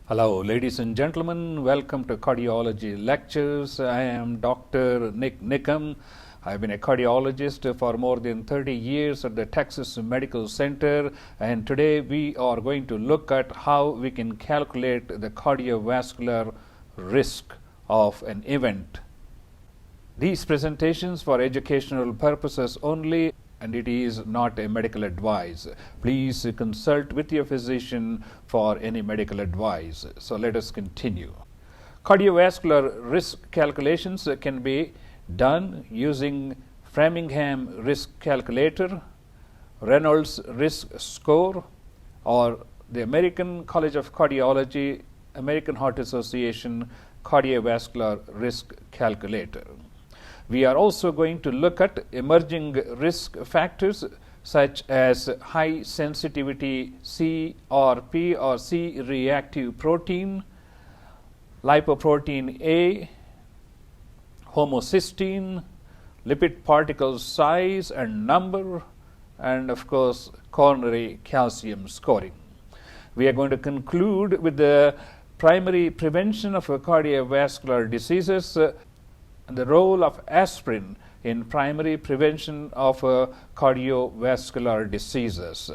Hello, ladies and gentlemen. Welcome to Cardiology Lectures. I am Dr. Nick Nickham. I've been a cardiologist for more than 30 years at the Texas Medical Center, and today we are going to look at how we can calculate the cardiovascular risk of an event. These presentations for educational purposes only, and it is not a medical advice. Please consult with your physician for any medical advice. So let us continue. Cardiovascular risk calculations can be done using Framingham risk calculator, Reynolds risk score, or the American College of Cardiology, American Heart Association cardiovascular risk calculator. We are also going to look at emerging risk factors such as high sensitivity CRP or C-reactive protein, lipoprotein A, homocysteine, lipid particle size and number, and of course coronary calcium scoring. We are going to conclude with the primary prevention of cardiovascular diseases, the role of aspirin in primary prevention of cardiovascular diseases.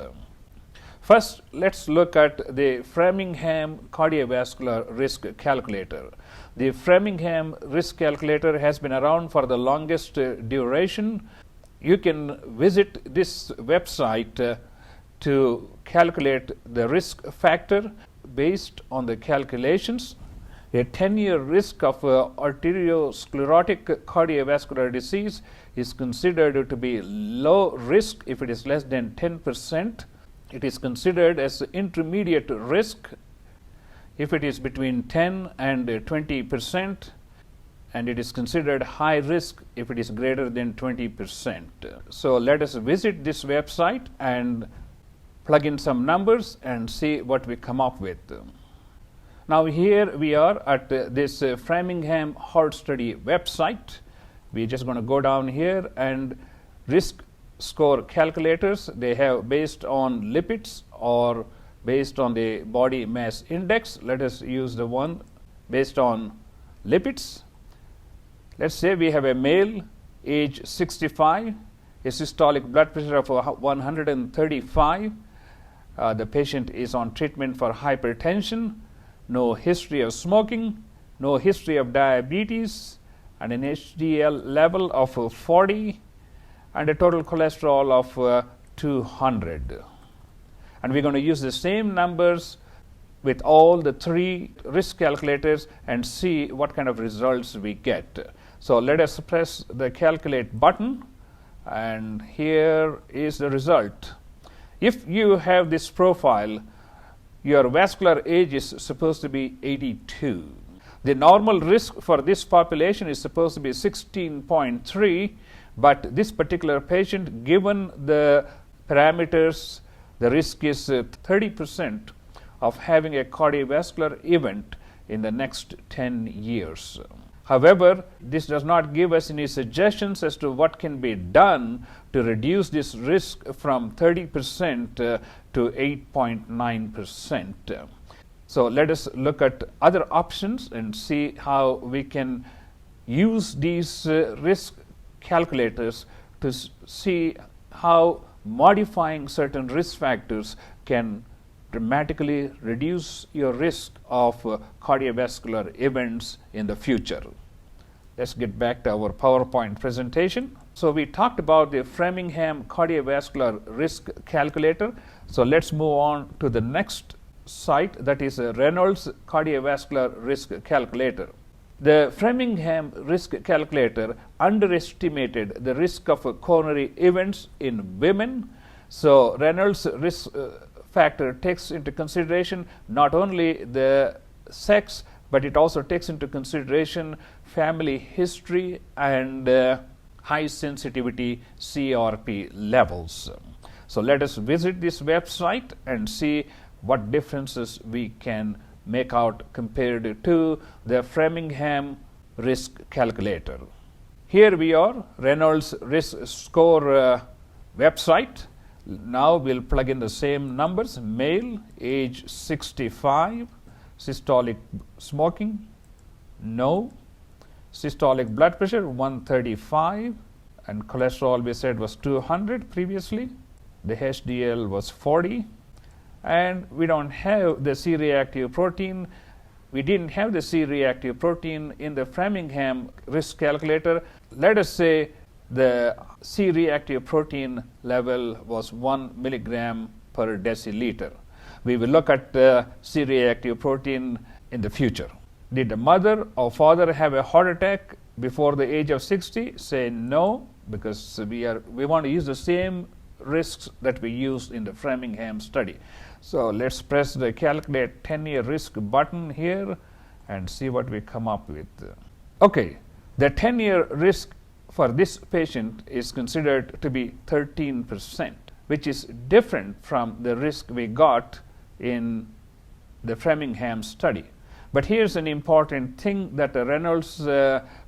First, let's look at the Framingham cardiovascular risk calculator. The Framingham risk calculator has been around for the longest duration. You can visit this website to calculate the risk factor based on the calculations. A 10-year risk of arteriosclerotic cardiovascular disease is considered to be low risk if it is less than 10%. It is considered as intermediate risk if it is between 10 and 20%, and it is considered high risk if it is greater than 20%. So let us visit this website and plug in some numbers and see what we come up with. Now here we are at this Framingham Heart Study website. We're just going to go down here, and risk score calculators, they have based on lipids or based on the body mass index. Let us use the one based on lipids. Let's say we have a male, age 65, a systolic blood pressure of 135. The patient is on treatment for hypertension, no history of smoking, no history of diabetes, and an HDL level of 40, and a total cholesterol of 200. And we're going to use the same numbers with all the three risk calculators and see what kind of results we get. So let us press the calculate button, and here is the result. If you have this profile, your vascular age is supposed to be 82. The normal risk for this population is supposed to be 16.3, but this particular patient, given the parameters, the risk is 30% of having a cardiovascular event in the next 10 years. However, this does not give us any suggestions as to what can be done to reduce this risk from 30% to 8.9%. So let us look at other options and see how we can use these risk calculators to see how modifying certain risk factors can dramatically reduce your risk of cardiovascular events in the future. Let's get back to our PowerPoint presentation. So we talked about the Framingham cardiovascular risk calculator. So let's move on to the next site, that is a Reynolds cardiovascular risk calculator. The Framingham risk calculator underestimated the risk of coronary events in women. So Reynolds risk factor takes into consideration not only the sex, but it also takes into consideration family history and high sensitivity CRP levels. So let us visit this website and see what differences we can make out compared to the Framingham risk calculator. Here we are, Reynolds risk score website. Now we'll plug in the same numbers: male, age 65, Systolic smoking, no. Systolic blood pressure 135, and cholesterol we said was 200 previously. The HDL was 40, and we don't have the C-reactive protein. We didn't have the C-reactive protein in the Framingham risk calculator. Let us say the C-reactive protein level was 1 milligram per deciliter. We will look at the C-reactive protein in the future. Did the mother or father have a heart attack before the age of 60? Say no, because we want to use the same risks that we used in the Framingham study. So let's press the calculate 10-year risk button here and see what we come up with. Okay, the 10-year risk for this patient is considered to be 13%, which is different from the risk we got in the Framingham study. But here's an important thing that the Reynolds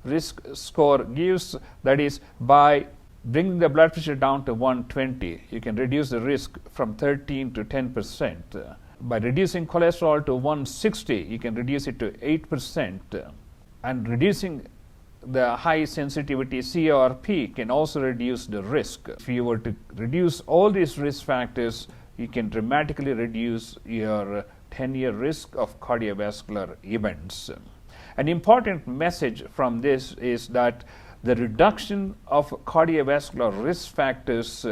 risk score gives, that is, by bringing the blood pressure down to 120, you can reduce the risk from 13 to 10%. By reducing cholesterol to 160, you can reduce it to 8%. And reducing the high sensitivity CRP can also reduce the risk. If you were to reduce all these risk factors, you can dramatically reduce your 10-year risk of cardiovascular events. An important message from this is that the reduction of cardiovascular risk factors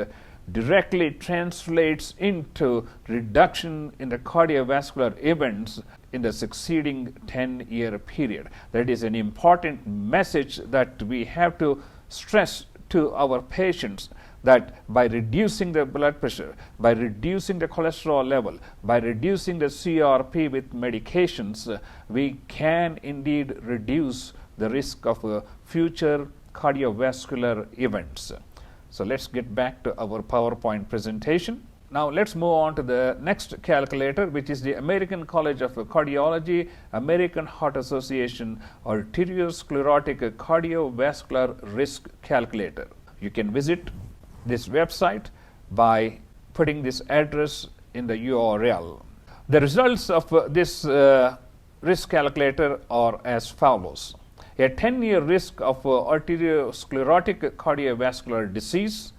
directly translates into reduction in the cardiovascular events in the succeeding 10-year period. That is an important message that we have to stress to our patients, that by reducing the blood pressure, by reducing the cholesterol level, by reducing the CRP with medications, we can indeed reduce the risk of future cardiovascular events. So let's get back to our PowerPoint presentation. Now let's move on to the next calculator, which is the American College of Cardiology, American Heart Association Arteriosclerotic Cardiovascular Risk Calculator. You can visit this website by putting this address in the URL. The results of this risk calculator are as follows. A 10-year risk of arteriosclerotic cardiovascular disease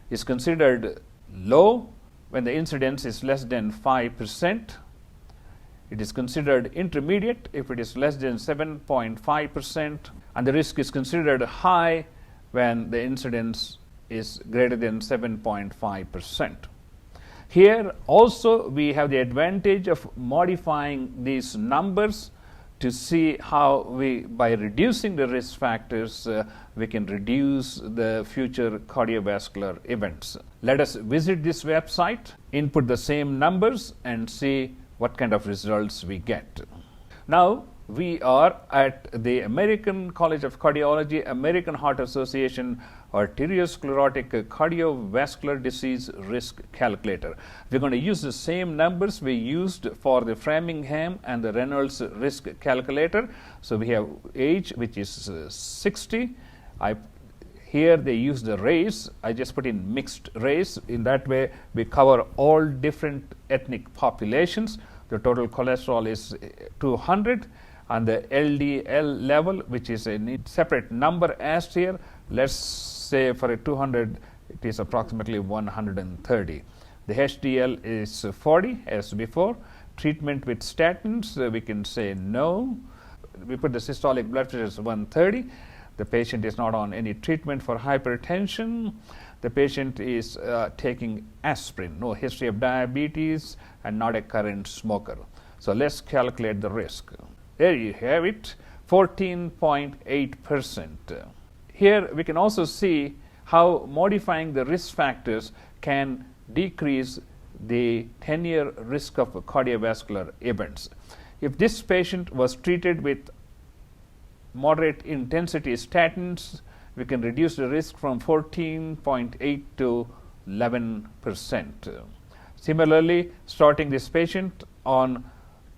is considered low when the incidence is less than 5%. It is considered intermediate if it is less than 7.5%, and the risk is considered high when the incidence is greater than 7.5%. Here also we have the advantage of modifying these numbers to see how by reducing the risk factors, we can reduce the future cardiovascular events. Let us visit this website, input the same numbers, and see what kind of results we get. Now we are at the American College of Cardiology, American Heart Association Arteriosclerotic Cardiovascular Disease Risk Calculator. We're going to use the same numbers we used for the Framingham and the Reynolds risk calculator. So we have age, which is 60. Here they use the race. I just put in mixed race. In that way, we cover all different ethnic populations. The total cholesterol is 200. And the LDL level, which is a separate number asked here, let's say for a 200, it is approximately 130. The HDL is 40 as before. Treatment with statins, we can say no. We put the systolic blood pressure as 130. The patient is not on any treatment for hypertension. The patient is taking aspirin, no history of diabetes, and not a current smoker. So let's calculate the risk. There you have it, 14.8%. Here we can also see how modifying the risk factors can decrease the 10-year risk of cardiovascular events. If this patient was treated with moderate intensity statins, we can reduce the risk from 14.8 to 11%. Similarly, starting this patient on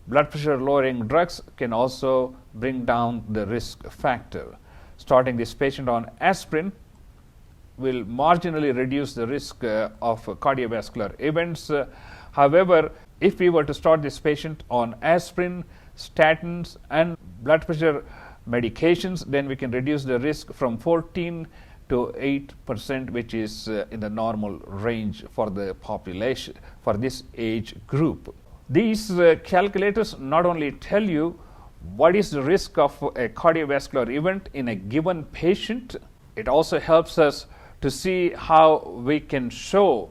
blood pressure lowering drugs can also bring down the risk factor. Starting this patient on aspirin will marginally reduce the risk of cardiovascular events. However, if we were to start this patient on aspirin statins and blood pressure medications, then we can reduce the risk from 14 to 8%, which is in the normal range for the population for this age group. These calculators not only tell you what is the risk of a cardiovascular event in a given patient, it also helps us to see how we can show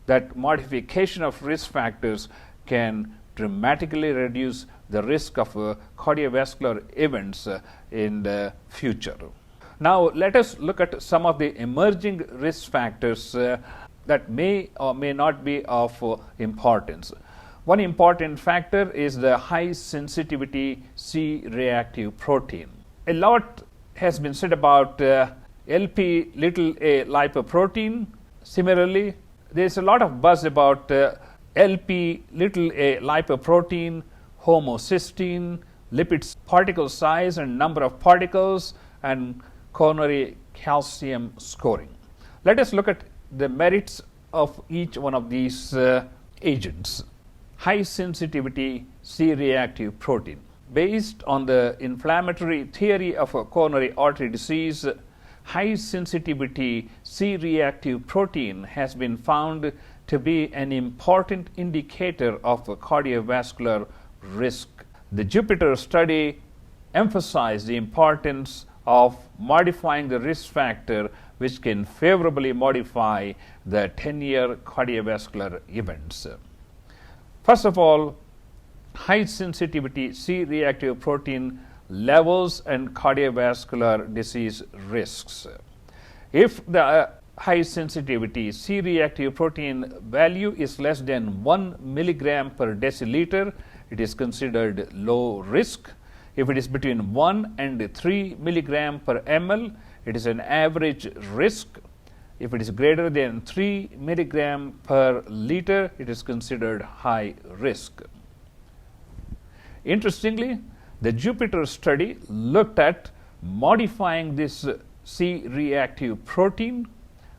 that modification of risk factors can dramatically reduce the risk of cardiovascular events in the future. Now, let us look at some of the emerging risk factors that may or may not be of importance. One important factor is the high sensitivity C-reactive protein. A lot has been said about LP little a lipoprotein. Similarly, there is a lot of buzz about LP little a lipoprotein, homocysteine, lipid particle size and number of particles, and coronary calcium scoring. Let us look at the merits of each one of these agents. High sensitivity C-reactive protein. Based on the inflammatory theory of a coronary artery disease, high sensitivity C-reactive protein has been found to be an important indicator of cardiovascular risk. The Jupiter study emphasized the importance of modifying the risk factor, which can favorably modify the 10-year cardiovascular events. First of all, high sensitivity C-reactive protein levels and cardiovascular disease risks. If the high sensitivity C-reactive protein value is less than 1 milligram per deciliter, it is considered low risk. If it is between 1 and 3 milligram per ml, it is an average risk. If it is greater than 3 milligram per liter, it is considered high risk. Interestingly, the Jupiter study looked at modifying this C-reactive protein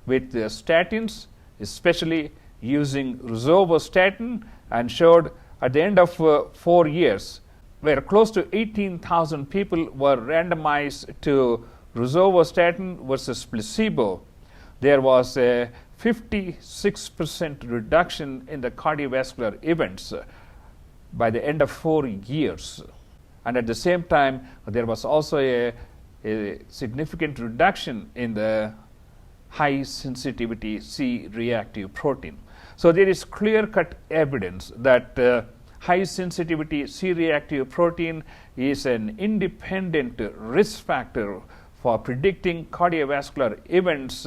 with statins, especially using rosuvastatin, and showed at the end of 4 years, where close to 18,000 people were randomized to rosuvastatin versus placebo, there was a 56% reduction in the cardiovascular events by the end of 4 years. And at the same time, there was also a significant reduction in the high sensitivity C-reactive protein. So there is clear-cut evidence that high sensitivity C-reactive protein is an independent risk factor for predicting cardiovascular events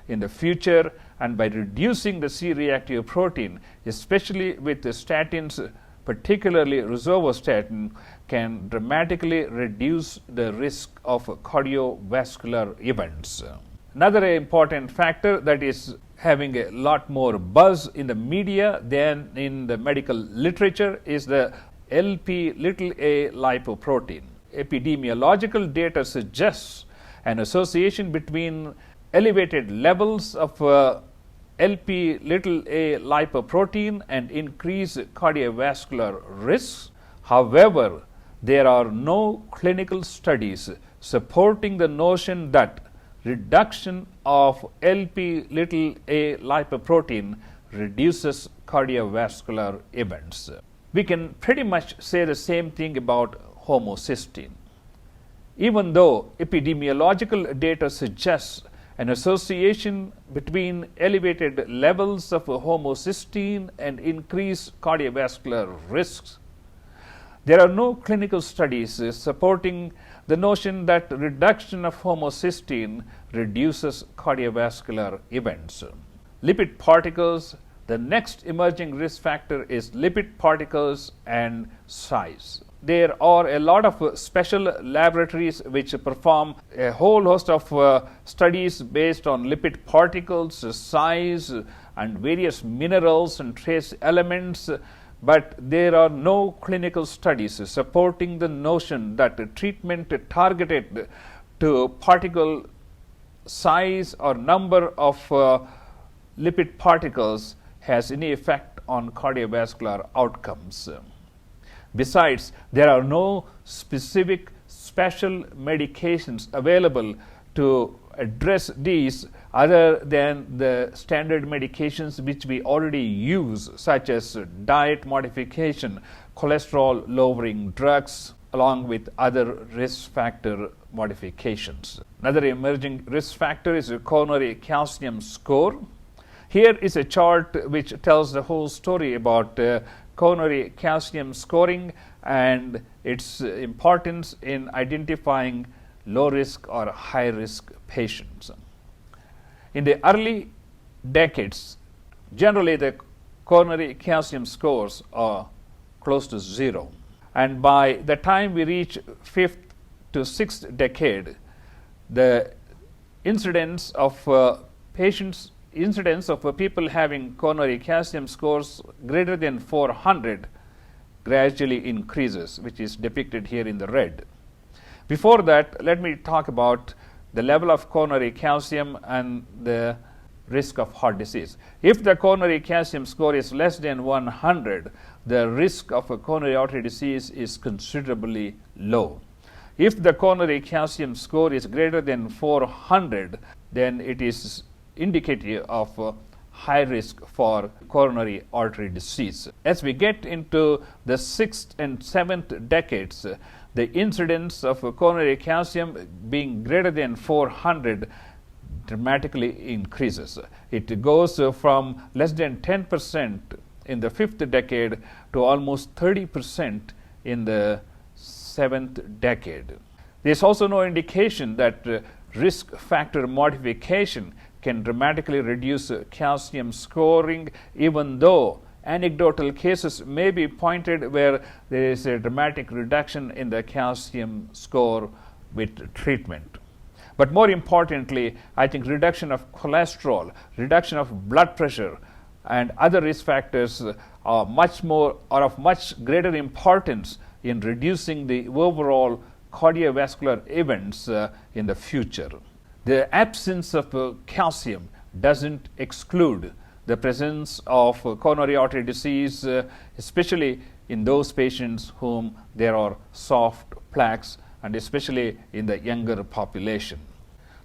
in the future, and by reducing the C-reactive protein, especially with the statins, particularly rosuvastatin, can dramatically reduce the risk of cardiovascular events. Another important factor that is having a lot more buzz in the media than in the medical literature is the LP little a lipoprotein. Epidemiological data suggests an association between elevated levels of LP little a lipoprotein and increased cardiovascular risks. However, there are no clinical studies supporting the notion that reduction of LP little a lipoprotein reduces cardiovascular events. We can pretty much say the same thing about homocysteine. Even though epidemiological data suggests an association between elevated levels of homocysteine and increased cardiovascular risks, there are no clinical studies supporting the notion that reduction of homocysteine reduces cardiovascular events. Lipid particles, the next emerging risk factor is lipid particles and size. There are a lot of special laboratories which perform a whole host of studies based on lipid particles, size, and various minerals and trace elements, but there are no clinical studies supporting the notion that treatment targeted to particle size or number of lipid particles has any effect on cardiovascular outcomes. Besides, there are no specific special medications available to address these other than the standard medications which we already use, such as diet modification, cholesterol lowering drugs, along with other risk factor modifications. Another emerging risk factor is a coronary calcium score. Here is a chart which tells the whole story about coronary calcium scoring and its importance in identifying low risk or high risk patients. In the early decades, generally the coronary calcium scores are close to zero. And by the time we reach 5th to 6th decade, the incidence of people having coronary calcium scores greater than 400 gradually increases, which is depicted here in the red. Before that, let me talk about the level of coronary calcium and the risk of heart disease. If the coronary calcium score is less than 100, the risk of a coronary artery disease is considerably low. If the coronary calcium score is greater than 400, then it is indicative of high risk for coronary artery disease. As we get into the 6th and 7th decades, the incidence of coronary calcium being greater than 400 dramatically increases. It goes from less than 10% in the 5th decade to almost 30% in the 7th decade. There is also no indication that risk factor modification can dramatically reduce calcium scoring, even though anecdotal cases may be pointed where there is a dramatic reduction in the calcium score with treatment. But more importantly, I think reduction of cholesterol, reduction of blood pressure, and other risk factors are of much greater importance in reducing the overall cardiovascular events in the future. The absence of calcium doesn't exclude the presence of coronary artery disease, especially in those patients whom there are soft plaques, and especially in the younger population.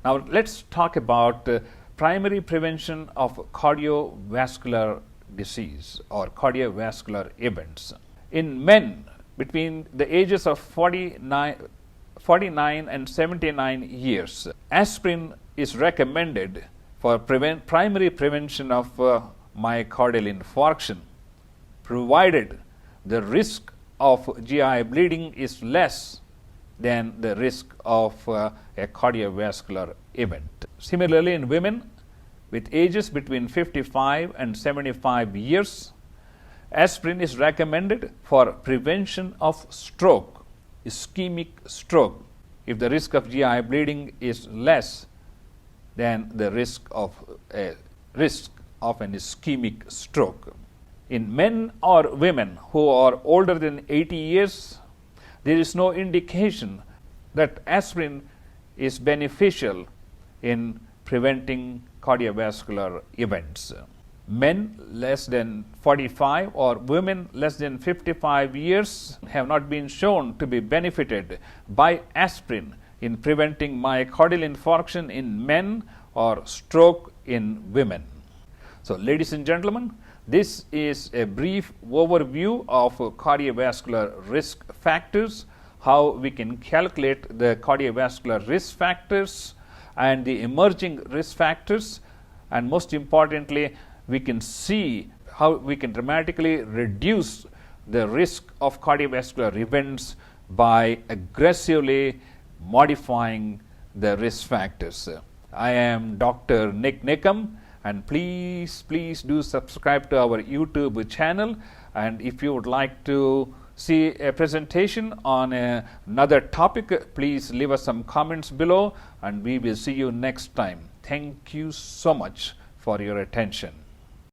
Now let's talk about primary prevention of cardiovascular disease or cardiovascular events. In men between the ages of 49 and 79 years, aspirin is recommended for primary prevention of myocardial infarction, provided the risk of GI bleeding is less than the risk of a cardiovascular event. Similarly, in women with ages between 55 and 75 years, aspirin is recommended for prevention of stroke, ischemic stroke, if the risk of GI bleeding is less than the risk of an ischemic stroke. In men or women who are older than 80 years, there is no indication that aspirin is beneficial in preventing cardiovascular events. Men less than 45 or women less than 55 years have not been shown to be benefited by aspirin in preventing myocardial infarction in men or stroke in women. So, ladies and gentlemen, this is a brief overview of cardiovascular risk factors, how we can calculate the cardiovascular risk factors and the emerging risk factors, and most importantly, we can see how we can dramatically reduce the risk of cardiovascular events by aggressively modifying the risk factors. I am Dr. Nick Nickham, and please do subscribe to our YouTube channel, and if you would like to see a presentation on another topic, please leave us some comments below, and we will see you next time. Thank you so much for your attention.